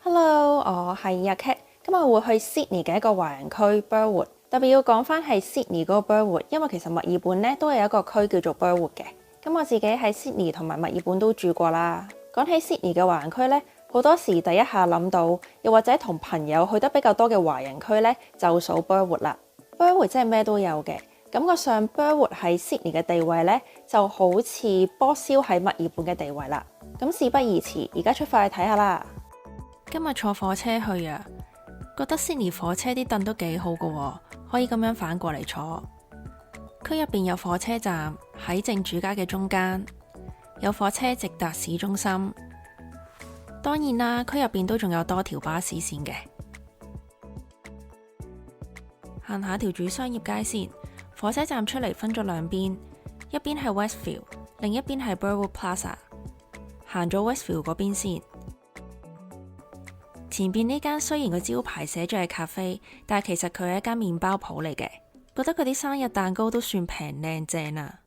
Hello，我係阿 Kat，今日會去 Sydney 嘅一個華人區 Burwood，特別要講返係 Sydney 嗰個 Burwood，因為其實墨爾本咧都有一個區叫做 Burwood 嘅。咁我自己喺 Sydney 同埋墨爾本都住過啦。講起 Sydney 嘅華人區咧，好多時第一下諗到，又或者同朋友去得比較多嘅華人區咧，就數 Burwood 啦。Burwood 真係咩都有嘅，感覺上 Burwood 喺 Sydney 嘅地位咧，就好似波燒喺墨爾本嘅地位啦。咁事不宜遲，而家出發去睇下啦。今日坐火車去啊，覺得 Sydney 火車啲凳都幾好㗎喎，可以咁樣反過嚟坐。區入邊有火車站喺正主街嘅中間，有火車直達市中心。當然啦，區入邊都仲有多條巴士線嘅。行下條主商業街先，火車站出嚟分咗兩邊，一邊係 Westfield， 另一邊係 Burwood Plaza。行咗 Westfield 嗰邊先。前邊呢間雖然個招牌寫咗係咖啡，但係其實佢係一間麵包鋪嚟嘅。覺得佢啲生日蛋糕都算平靚正啊。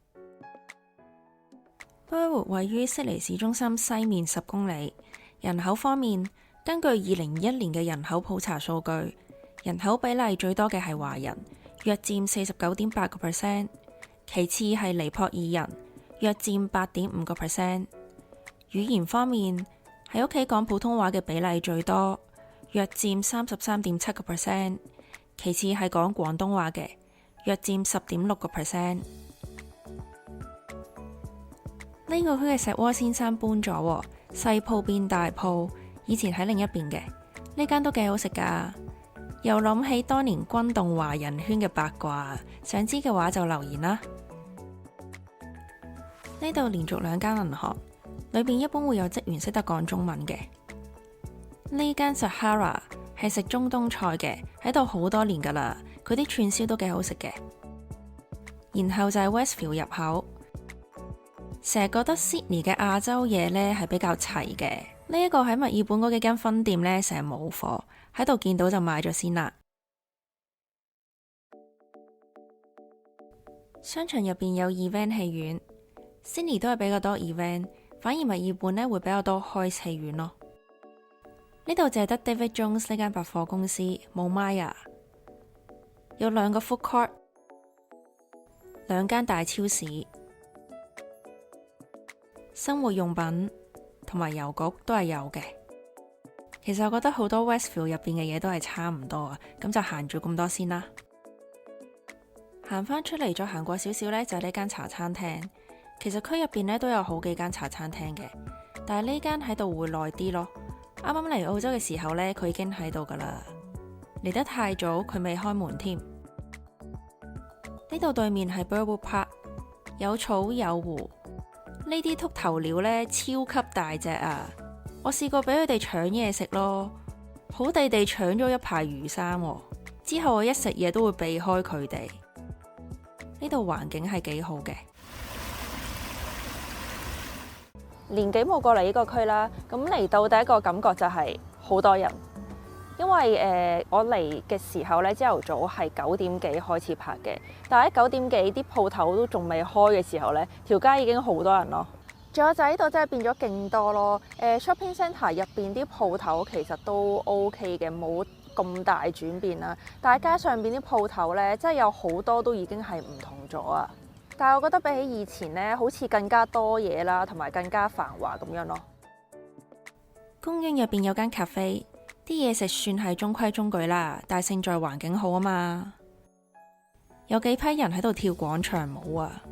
Burwood 位於悉尼市中心西面10公里。人口方面，根據2021年嘅人口普查數據，人口比例最多嘅係華人，約佔49.8%，其次係尼泊爾人，約佔8.5%。語言方面，喺屋企講普通話嘅比例最多，約佔33.7%，其次係講廣東話嘅，約佔10.6%。呢個區嘅石窩先生搬咗，細鋪變大鋪，以前喺另一邊嘅。呢間都幾好食噶，又諗起當年轟動華人圈嘅八卦，想知嘅話就留言啦。呢度連續2間銀行。裏邊一般會有職員識得講中文嘅。呢間 Sahara 係食中東菜嘅，喺度好多年噶啦。佢啲串燒都幾好食嘅。然後就係 Westfield 入口。成日覺得 Sydney 嘅亞洲嘢呢係比較齊嘅。呢一個喺墨爾本嗰幾間分店呢，成日冇貨，喺度見到就買咗先啦。商場入邊有 event 戲院。Sydney 都係比較多 event。反而墨爾本呢會比較多開戲院咯。呢度淨係得 David Jones 呢間百貨公司，冇 Myer。有2個 food court， 2間大超市，生活用品同埋郵局都係有嘅。其實我覺得好多 Westfield 入邊嘅嘢都係差唔多啊，咁就行住咁多先啦。行返出嚟再行過少少呢，就係呢間茶餐廳。其實區入邊咧都有好幾間茶餐廳嘅，但係呢間喺度會耐啲咯。啱啱嚟澳洲嘅時候呢，佢已經喺度噶啦。嚟得太早，佢未開門添。呢度對面係 Burwood Park， 有草有湖。呢啲禿頭鳥呢，超級大隻啊！我試過俾佢哋搶嘢食咯，好地地搶咗一排魚生喎。之後我一食嘢都會避開佢哋。呢度環境係幾好嘅。年幾冇過嚟呢個區啦，咁嚟到第一個感覺就係好多人，因為我嚟嘅時候咧，朝頭早係9點幾開始拍嘅，但係喺9點幾啲鋪頭都仲未開嘅時候咧，條街已經好多人咯。仲有就係呢度真係變咗勁多咯。shopping centre 入邊啲鋪頭其實都 OK 嘅，冇咁大轉變啦。但係街上邊啲鋪頭咧，真係有好多都已經係唔同咗啊！但係我覺得比起以前呢，好似更加多嘢啦，同埋更加繁華咁樣咯。公園入邊有間咖啡，啲嘢食算係中規中矩啦，但係勝在環境好啊嘛。有幾批人喺度跳廣場舞啊。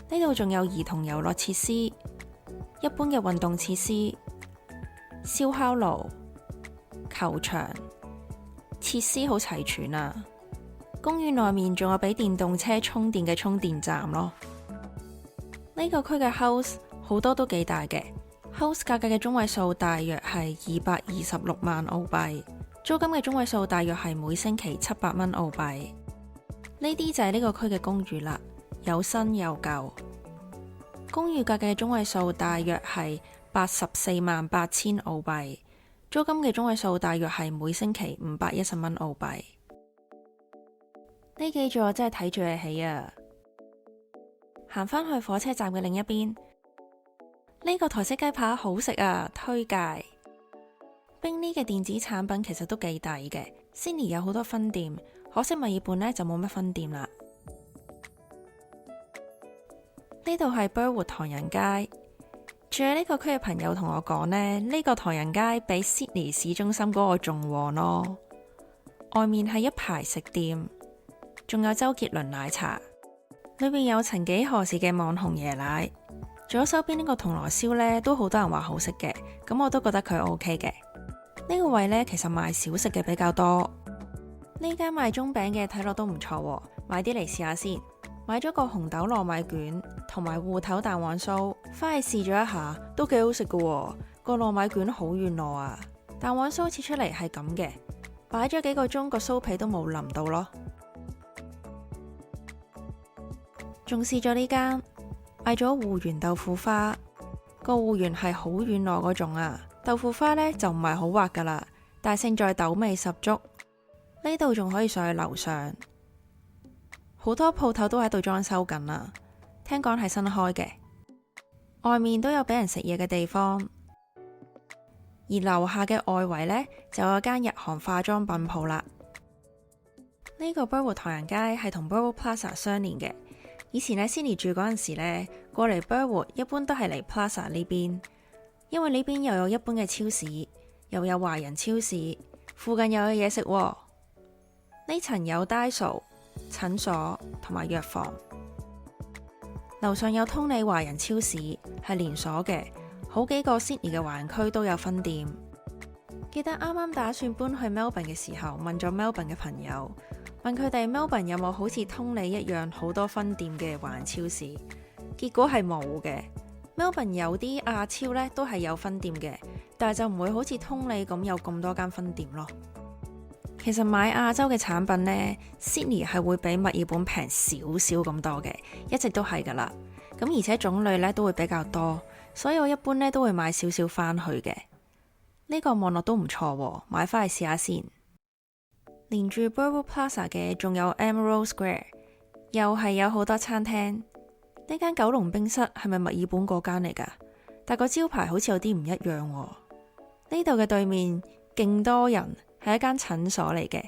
呢度仲有兒童遊樂設施、一般嘅運動設施、燒烤爐、球場，設施好齊全啊。公園內面仲有俾電動車充電嘅充電站咯。呢個區嘅 house 好多都幾大嘅 ，house 價格嘅中位數大約係226萬澳幣，租金嘅中位數大約係每星期700蚊澳幣。呢啲就係呢個區嘅公寓啦，有新有舊。公寓價格嘅中位數大約係84萬8千澳幣，租金嘅中位數大約係每星期510蚊澳幣。呢幾座真係睇住你起啊！行返去火車站嘅另一邊，呢個台式雞扒好食啊，推介。Bingley 嘅電子產品其實都幾抵嘅。Sydney 有好多分店，可惜墨爾本呢就冇乜分店啦。呢度係 Burwood 唐人街。住喺呢個區嘅朋友同我講呢個唐人街比 Sydney 市中心嗰個仲旺咯。外面係一排食店，仲有周杰倫奶茶，裏面有曾幾何時嘅網紅椰奶。左手邊呢個銅鑼燒呢，都好多人話好食嘅，咁我都覺得佢 OK 嘅。呢個位呢，其實賣小食嘅比較多。呢間賣鐘餅嘅睇落都唔錯喎，買啲嚟試下先。買咗個紅豆糯米卷同埋芋頭蛋黃酥，翻去試咗一下，都幾好食㗎喎。個糯米卷好軟糯啊，蛋黃酥切出嚟係咁嘅，擺咗幾個鐘個酥皮都冇淋到咯。仲試咗呢間，嗌咗芋圓豆腐花，個芋圓係好軟糯嗰種啊，豆腐花呢就唔係好滑噶啦，但係勝在豆味十足。呢度仲可以上去樓上。好多鋪頭都喺度裝修緊啦，聽講係新開嘅。外面都有俾人食嘢嘅地方，而樓下嘅外圍呢，就有間日韓化妝品鋪啦。呢個 Burwood 唐人街係同 Burwood Plaza 相連嘅。以前喺 Sydney 住嗰陣時呢，過嚟 Burwood 一般都係嚟 Plaza 呢邊，因為呢邊又有一般嘅超市，又有華人超市，附近又有嘢食喎。呢層有 Daiso、診所同埋藥房，樓上有通利華人超市，係連鎖嘅，好幾個 Sydney 嘅華人區都有分店。記得啱啱打算搬去 Melbourne 嘅時候，問咗 Melbourne 嘅朋友，問佢哋 Melbourne 有冇好似通利一樣好多分店嘅華人超市，結果係冇嘅。Melbourne 有啲亞超呢都係有分店嘅，但係就唔會好似通利咁有咁多間分店咯。其實買亞洲嘅產品呢 Sydney 係會比墨爾本平少少咁多嘅，一直都係噶啦。咁而且種類呢都會比較多，所以我一般呢都會買少少返去嘅。呢個網絡都唔錯喎，買返去試下先。連住 Burwood Plaza 嘅仲有 Emerald Square， 又係有好多餐廳。呢間九龍冰室係咪墨爾本嗰間嚟噶？但個招牌好似有啲唔一樣喎。呢度嘅對面勁多人，係一間診所嚟嘅。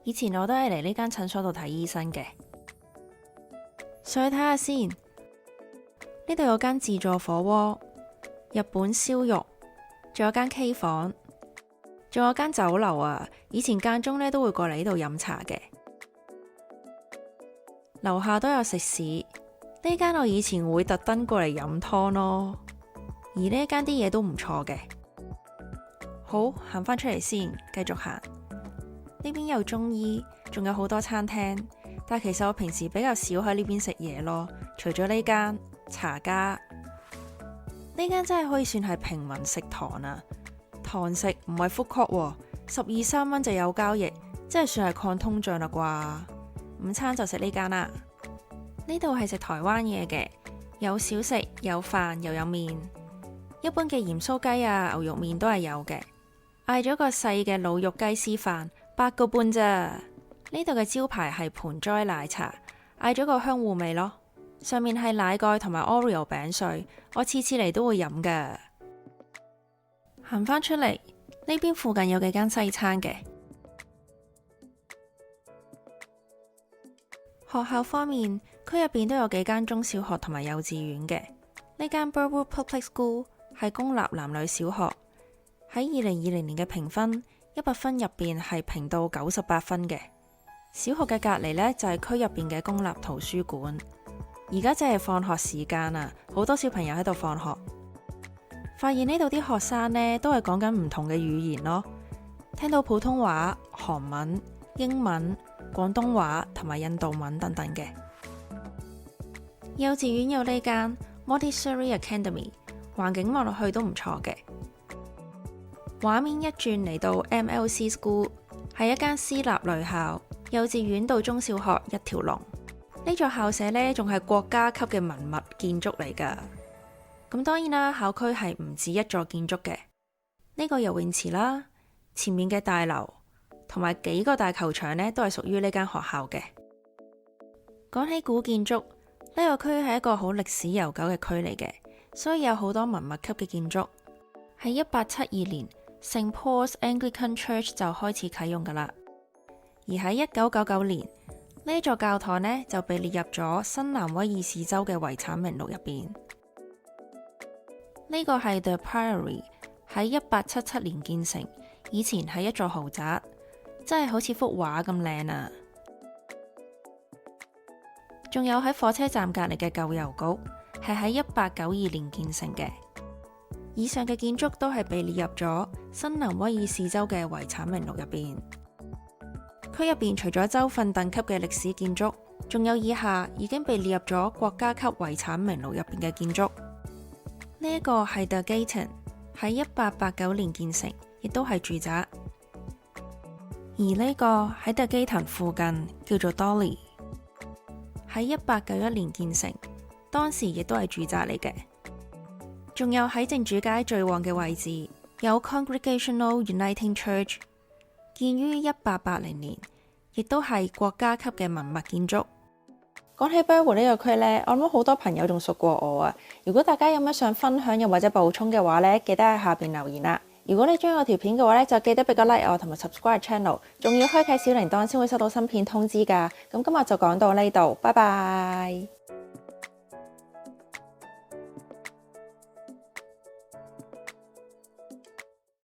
以前我都係嚟呢間診所度睇醫生嘅。上去睇下先。呢度有間自助火鍋、日本燒肉，仲有間 K 房，仲有間酒樓啊。以前間中呢都會過嚟呢度飲茶嘅。樓下都有食肆，呢間我以前會特登過嚟飲湯咯。而呢間啲嘢都唔錯嘅。好，行返出嚟先，繼續行。呢邊有中醫，仲有好多餐廳，但其實我平時比較少喺呢邊食嘢咯。除咗呢間茶家，呢間真係可以算係平民食堂啊。堂食唔係 food court 喎，12、13蚊就有交易，真係算係抗通脹啦啩。午餐就食呢間啦。呢度係食台灣嘢嘅，有小食，有飯，又有麵。一般嘅鹽酥雞啊、牛肉麵都係有嘅。嗌咗個細嘅滷肉雞絲飯，8個半咋。呢度嘅招牌係盆栽奶茶，嗌咗個香芋味咯。上面係奶蓋同埋 Oreo 餅碎，我次次嚟都會飲㗎。行返出嚟，呢邊附近有幾間西餐嘅。學校方面，區入邊都有幾間中小學同埋幼稚園嘅。呢間 Burwood Public School 係公立男女小學。喺2020年嘅評分100分入邊係評到98分嘅。小學嘅隔籬呢，就係區入邊嘅公立圖書館。而家就係放學時間啊，好多小朋友喺度放學。發現呢度啲學生呢，都係講緊唔同嘅語言咯，聽到普通話、韓文、英文、廣東話同埋印度文等等嘅。幼稚園有呢間 Montessori Academy， 環境望落去都唔錯嘅。畫面一轉嚟到 MLC School， 係一間私立女校，幼稚園到中小學一條龍。呢座校舍呢，仲係國家級嘅文物建築嚟噶。咁當然啦，校區係唔止一座建築嘅。呢個游泳池啦，前面嘅大樓同埋幾個大球場呢，都係屬於呢間學校嘅。講起古建築，呢個區係一個好歷史悠久嘅區嚟嘅，所以有好多文物級嘅建築。喺1872年聖 Paul's Anglican Church 就開始啟用㗎喇。而喺1999年，呢座教堂呢就被列入咗新南威爾士州嘅遺產名錄入邊。呢個係 The Priory， 喺1877年建成，以前係一座豪宅，真係好似幅畫咁靚啊！仲有喺火車站隔籬嘅舊郵局，係喺1892年建成嘅。以上嘅建築都係被列入咗新南威爾士州嘅遺產名錄入邊。區入邊除咗州份等級嘅歷史建築，仲有以下已經被列入咗國家級遺產名錄入邊嘅建築。呢一個係 The Gayton， 喺1889年建成，亦都係住宅。而呢個喺 The Gayton 附近叫做 Dolly， 喺1891年建成，當時亦都係住宅嚟嘅。仲有喺正主街最旺嘅位置有 Congregational Uniting Church， 建於1880年，亦都係國家級嘅文物建築。講起 Burwood 呢個區呢，我諗好多朋友仲熟過我啊！如果大家有咩想分享又或者補充嘅話呢，記得喺下邊留言啦。如果你中意我條片嘅話呢，就記得俾個 like 我同埋 subscribe channel， 仲要開啟小鈴鐺先會收到新片通知㗎。咁今日就講到呢度，拜拜。